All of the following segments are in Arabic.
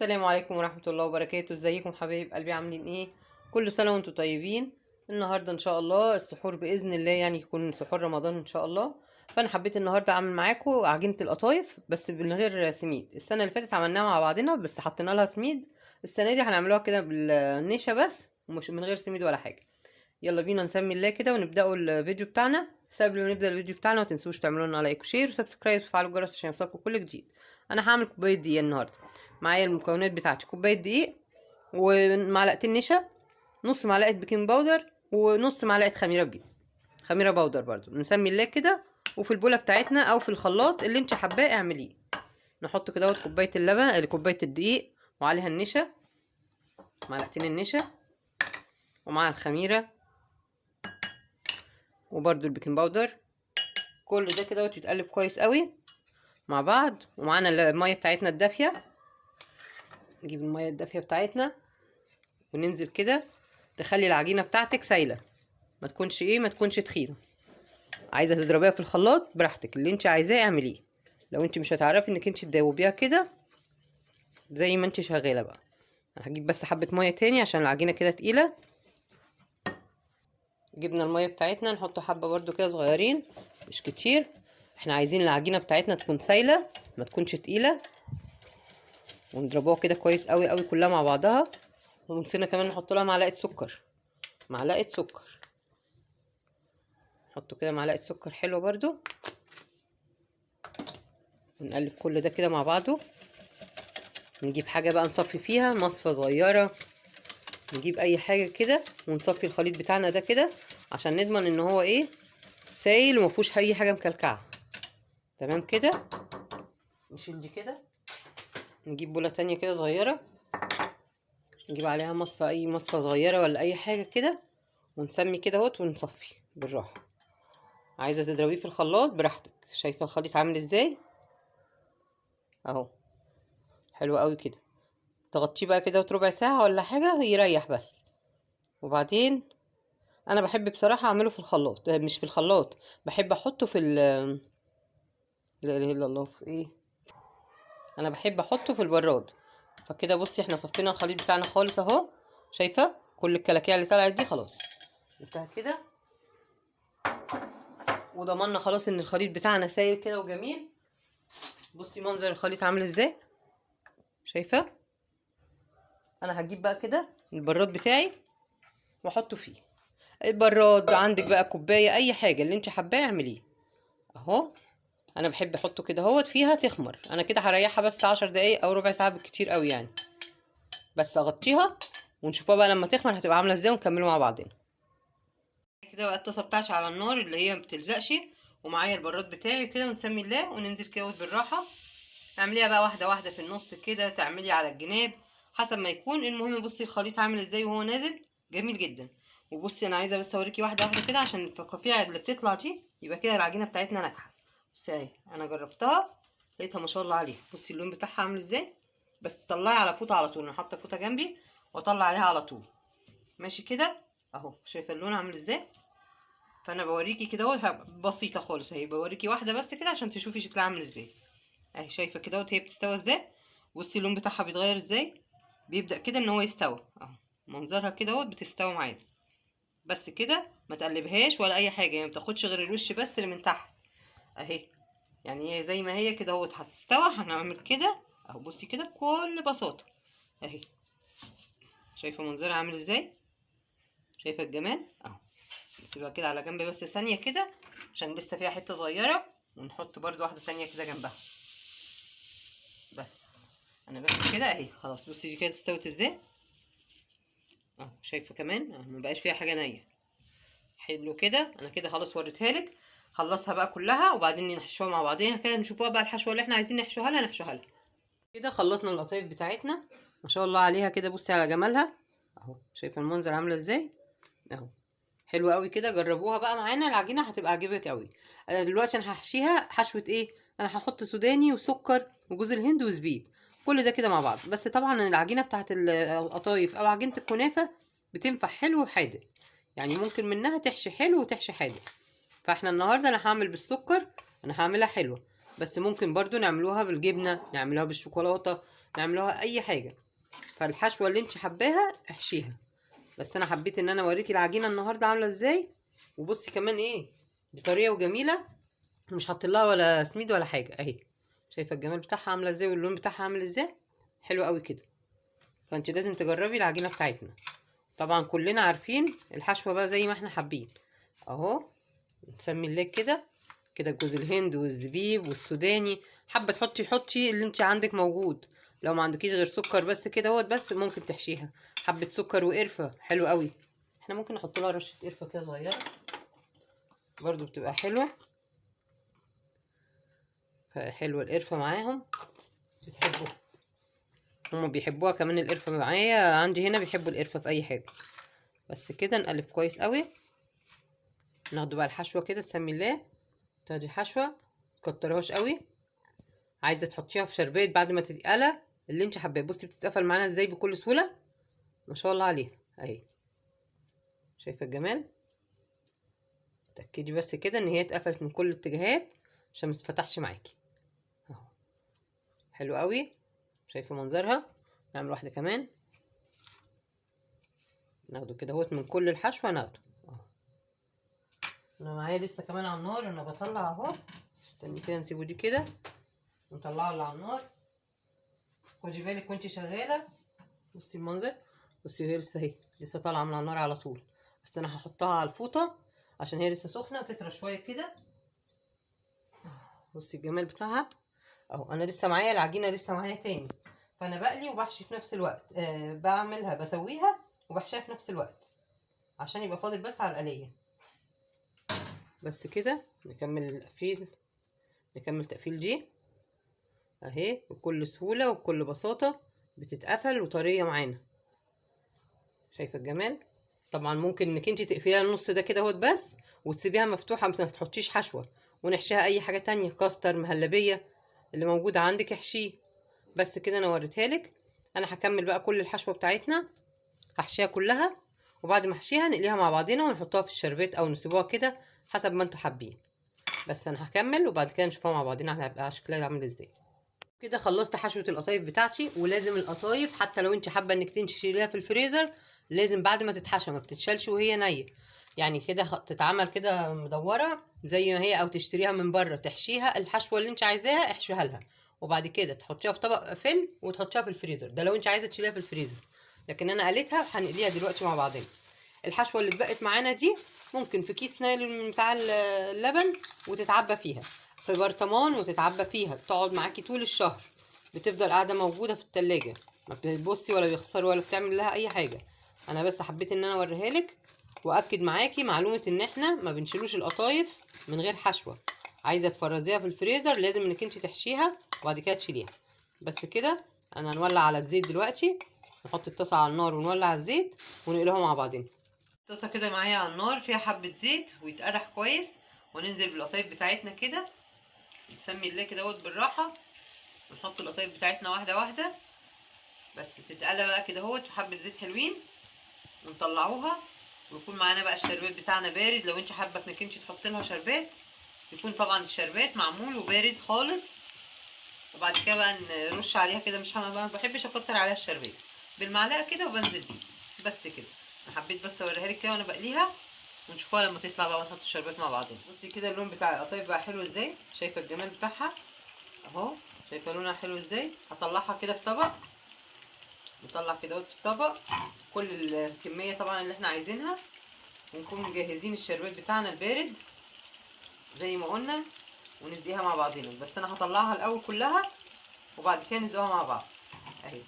السلام عليكم ورحمة الله وبركاته. ازيكم حبايب قلبي؟ عاملين ايه؟ كل سنة وانتم طيبين. النهاردة ان شاء الله السحور بإذن الله، يعني يكون سحور رمضان ان شاء الله. فانا حبيت النهاردة اعمل معاكم عجينة القطايف بس من غير سميد. السنة اللي فاتت عملناها مع بعضنا بس حطينا لها سميد. السنة دي هنعملوها كده بالنشا بس، ومش من غير سميد ولا حاجة. يلا بينا نسمي الله كده ونبدأوا الفيديو بتاعنا. بس قبل ما نبدأ الفيديو بتاعنا ما تنسوش تعملوا لنا لايك وشير وسبسكرايب وتفعلوا الجرس عشان يوصلكم كل جديد. انا هعمل كوبايه دقيق النهارده. معايا المكونات بتاعتي: كوبايه دقيق، ومعلقتين نشا، نص معلقه بيكنج باودر، ونص معلقه خميره باودر برضو. نسمي الله كده، وفي البوله بتاعتنا او في الخلاط اللي انت حباه اعمليه. نحط كده كوبايه اللبن، كوبايه الدقيق، وعليها النشا، معلقتين النشا، ومع الخميره، وبرضو البيكنج باودر. كل ده كده يتقلب كويس قوي مع بعض. ومعانا الميه بتاعتنا الدافيه. نجيب الميه الدافيه بتاعتنا وننزل كده. تخلي العجينه بتاعتك سايله، ما تكونش تخينه. عايزه تضربيها في الخلاط براحتك، اللي انت عايزاه اعمليه. لو انت مش هتعرفي انك انت تدوبيها كده زي ما انت شغاله بقى. انا هجيب بس حبه ميه تاني عشان العجينه كده تقيله. جبنا الميه بتاعتنا، نحط حبه برضو كده صغيرين مش كتير. احنا عايزين العجينه بتاعتنا تكون سايله ما تكونش تقيله. ونضربوها كده كويس قوي قوي كلها مع بعضها. ونسينا كمان نحط لها معلقه سكر. نحط كده معلقه سكر حلوه برضو. ونقلب كل ده كده مع بعضه. نجيب حاجه بقى نصفي فيها، مصفى صغيره، نجيب اي حاجه كده ونصفي الخليط بتاعنا ده كده عشان نضمن ان هو ايه، سايل ومفيهوش اي حاجه مكلكعه. تمام كده. نشيل دي كده. نجيب بوله تانية كده صغيره، نجيب عليها مصفى، اي مصفى صغيره ولا اي حاجه كده، ونسمي كده اهوت ونصفي بالراحه. عايزه تضربيه في الخلاط براحتك. شايفه الخليط عامل ازاي اهو؟ حلو قوي كده. تغطيه بقى كده ربع ساعه ولا حاجه يريح بس. وبعدين انا بحب بصراحه اعمله في الخلاط، مش في الخلاط، بحب احطه في لا اله الا الله، في ايه، انا بحب احطه في البراد. فكده بصي احنا صفينا الخليط بتاعنا خالص اهو. شايفه كل الكلاكيع اللي طلعت دي خلاص انتهى كده. وضمنا خلاص ان الخليط بتاعنا سايل كده وجميل. بصي منظر الخليط عامل ازاي. شايفه؟ انا هجيب بقى كده البراد بتاعي واحطه فيه. البراد عندك بقى، كوبايه، اي حاجه اللي انت حباه اعمليه اهو. انا بحب احطه كده اهوت فيها تخمر. انا كده هريحها بس 10 دقايق او ربع ساعه بالكتير قوي يعني. بس اغطيها ونشوفها بقى لما تخمر هتبقى عامله ازاي، ونكملوا مع بعضنا. كده بقى الطاسه بتاعتي على النار اللي هي ما بتلزقش، ومعايا البراد بتاعي كده، ونسمي الله وننزل كده بالراحه. اعمليها بقى واحده واحده في النص كده، تعملي على الجناب حسب ما يكون. المهم بصي الخليط عامل ازاي وهو نازل، جميل جدا. وبصي انا عايزه بس اوريكي واحده واحده كده عشان الفقاقيع اللي بتطلع دي يبقى كده العجينه بتاعتنا ناجحه. بصي اهي انا جربتها لقيتها ما شاء الله عليها. بصي اللون بتاعها عامل ازاي. بس تطلعي على فوطه على طول. انا حاطه فوطه جنبي واطلع عليها على طول. ماشي كده اهو. شايفه اللون عامل ازاي. فانا بوريكي كده اهو بسيطه خالص اهي، بوريكي واحده بس كده عشان تشوفي شكلها عامل ازاي. اهي شايفه كده اهو هي بتستوي ازاي. بصي اللون بتاعها بيتغير ازاي، بيبدا كده ان هو يستوي اهو. منظرها كده اهو بتستوي معانا. بس كده ما تقلبهاش ولا اي حاجه، يعني ما بتاخدش غير الوش بس اللي من تحت اهي. يعني هي زي ما هي كده اهو هتستوي. هنعمل كده اهو. بصي كده بكل بساطه اهي. شايفه منظرها عامل ازاي. شايفه الجمال اهو. نسيبها كده على جنب بس ثانيه كده عشان لسه فيها حته صغيره. ونحط برضو واحده ثانيه كده جنبها. بس انا بس كده اهي خلاص. بصي دي كده استوت ازاي اهو. شايفه كمان اهو ما بقاش فيها حاجه نيه. حلو كده. انا كده خلاص وريتها لك. خلصها بقى كلها وبعدين نحشوها مع بعضينا كده. نشوفوها بقى الحشوه اللي احنا عايزين نحشوها لها. كده خلصنا القطايف بتاعتنا ما شاء الله عليها كده. بصي على جمالها اهو. شايفه المنظر عامله ازاي اهو. حلو قوي كده. جربوها بقى معانا، العجينه هتبقى عاجبك قوي. انا دلوقتي انا هحشيها حشوه ايه. انا هحط سوداني وسكر وجوز الهند وزبيب، كل ده كده مع بعض. بس طبعا العجينه بتاعت القطايف او عجينه الكنافه بتنفع حلو وحادق، يعني ممكن منها تحشي حلو وتحشي حادق. فاحنا النهارده انا هعمل بالسكر. انا هعملها حلوه، بس ممكن برضو نعملوها بالجبنه، نعملوها بالشوكولاته، نعملوها اي حاجه. فالحشوه اللي انت حباها احشيها، بس انا حبيت ان انا اوريكي العجينه النهارده عامله ازاي. وبصي كمان ايه، دي طريه وجميله، مش حاطط لها ولا سميد ولا حاجه اهي. شايفه الجمال بتاعها عامله ازاي واللون بتاعها عامل ازاي، حلو قوي كده. فانت لازم تجربي العجينه بتاعتنا. طبعا كلنا عارفين الحشوه بقى زي ما احنا حابين اهو. نسمي الله كده كده، جوز الهند والزبيب والسوداني، حابه تحطي حطي اللي انت عندك موجود. لو ما عندكيش غير سكر بس كده اهوت بس ممكن تحشيها حبه سكر وقرفه، حلو قوي. احنا ممكن نحط لها رشه قرفه كده صغيره برضو بتبقى حلوه. فحلوه القرفه معاهم، بتحبوها هما بيحبوها كمان القرفه. معايا عندي هنا بيحبوا القرفه في اي حاجه. بس كده نقلب كويس قوي. ناخد بقى الحشوه كده، سمي الله. تاخدي الحشوه متكترهاش قوي، عايزه تحطيها في شربات بعد ما تتقلى اللي انت حباه. بصي بتتقفل معانا ازاي بكل سهوله، ما شاء الله عليها اهي. شايفه الجمال؟ تاكدي بس كده ان هي اتقفلت من كل الاتجاهات عشان ما تتفتحش معاكي اهو. حلو قوي، شايفه منظرها. نعمل واحده كمان، ناخده كده اهوت من كل الحشوه ناخده اهو. انا معايا لسه كمان على النار، انا بطلع اهو. استني كده نسيبه دي كده ونطلعه اللي على النار. خدي بالك وانتي شغاله. بصي المنظر، بصي هي لسه اهي لسه طالعه من على النار على طول. بس انا هحطها على الفوطه عشان هي لسه سخنه تطرى شويه كده. بصي الجمال بتاعها اهو. انا لسه معايا العجينه لسه معايا تاني، فانا بقلي وبحشي في نفس الوقت. بعملها بسويها وبحشيها في نفس الوقت عشان يبقى فاضل بس على القليه. بس كده نكمل التقفيل، نكمل تقفيل دي اهي بكل سهوله وبكل بساطه بتتقفل وطريه معانا. شايفه الجمال؟ طبعا ممكن انك انت تقفليها النص ده كده اهوت بس وتسيبيها مفتوحه، ما تحطيش حشوه، ونحشيها اي حاجه تانية، كاستر، مهلبيه، اللي موجود عندك احشيه. بس كده انا وريتها لك. انا هكمل بقى كل الحشوه بتاعتنا، هحشيها كلها، وبعد ما احشيها نقليها مع بعضنا ونحطها في الشربات او نسيبوها كده حسب ما انتوا حابين. بس انا هكمل وبعد كده نشوفها مع بعضنا هيبقى شكلها عامل ازاي. كده خلصت حشوه القطايف بتاعتي. ولازم القطايف حتى لو انت حابه انك تشيليها في الفريزر، لازم بعد ما تتحشى، ما بتتشالش وهي نيه. يعني كده تتعمل كده مدوره زي ما هي، او تشتريها من بره تحشيها الحشوه اللي انت عايزاها احشيها لها، وبعد كده تحطيها في طبق فل وتحطيها في الفريزر. ده لو انت عايزه تشيليها في الفريزر، لكن انا قليتها هنقليها دلوقتي مع بعضنا. الحشوه اللي اتبقت معانا دي ممكن في كيس نايل بتاع اللبن وتتعبى فيها، في برطمان وتتعبى فيها، بتقعد معاكي طول الشهر، بتفضل قاعده موجوده في التلاجة، ما بتبصي ولا بيخسر ولا بتعمل لها اي حاجه. انا بس حبيت ان انا اوريها لك واكد معاكي معلومه ان احنا ما بنشيلوش القطايف من غير حشوه. عايزه تفرزيها في الفريزر لازم انك انت تحشيها وبعد كده تشيليها. بس كده انا هنولع على الزيت دلوقتي، نحط الطاسه على النار ونولع الزيت ونقليها مع بعضين. الطاسه كده معايا على النار فيها حبه زيت ويتقدح كويس، وننزل بالقطايف بتاعتنا كده. نسمي الله كده اهوت بالراحه، ونحط القطايف بتاعتنا واحده واحده بس تتقلى بقى كده اهوت وحبه زيت حلوين، ونطلعوها. ويكون معانا بقى الشربات بتاعنا بارد. لو انت حابه انك انت تحط لها شربات يكون طبعا الشربات معمول وبارد خالص. وبعد كده بقى نرش عليها كده، مش ما بحبش اكتر عليها الشربات، بالمعلقه كده وبنزل بيه بس كده. انا حبيت بس اوريها لك كده وانا بقليها، ونشوفها لما تطلع بقى ونحط الشربات مع بعضين. بصي كده اللون بتاع القطايف بقى حلو ازاي، شايفه الجمال بتاعها اهو، شايفه لونها حلو ازاي. هطلعها كده في طبق، نطلع كده في الطبق كل الكميه طبعا اللي احنا عايزينها، ونكون مجهزين الشربات بتاعنا البارد زي ما قلنا، ونديها مع بعضنا. بس انا هطلعها الاول كلها وبعد كده ندوها مع بعض اهي،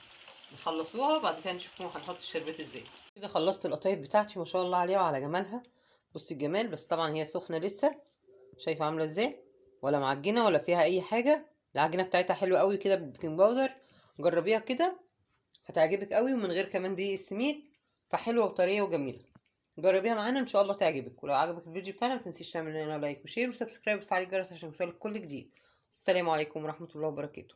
نخلصوها وبعد كده نشوفوا هنحط الشربات ازاي. كده خلصت القطايف بتاعتي ما شاء الله عليها وعلى جمالها. بصي الجمال، بس طبعا هي سخنه لسه، شايفه عامله ازاي، ولا معجنه ولا فيها اي حاجه. العجينه بتاعتها حلوه قوي كده بالبيكنج باودر، جربيها كده هتعجبك قوي، ومن غير كمان دقيق السميد، فحلوه وطريه وجميله. جربيها معانا ان شاء الله تعجبك. ولو عجبك الفيديو بتاعنا ما تنسيش تعمل لنا لايك وشير وسبسكرايب وتفعيل الجرس عشان يوصلك كل جديد. السلام عليكم ورحمه الله وبركاته.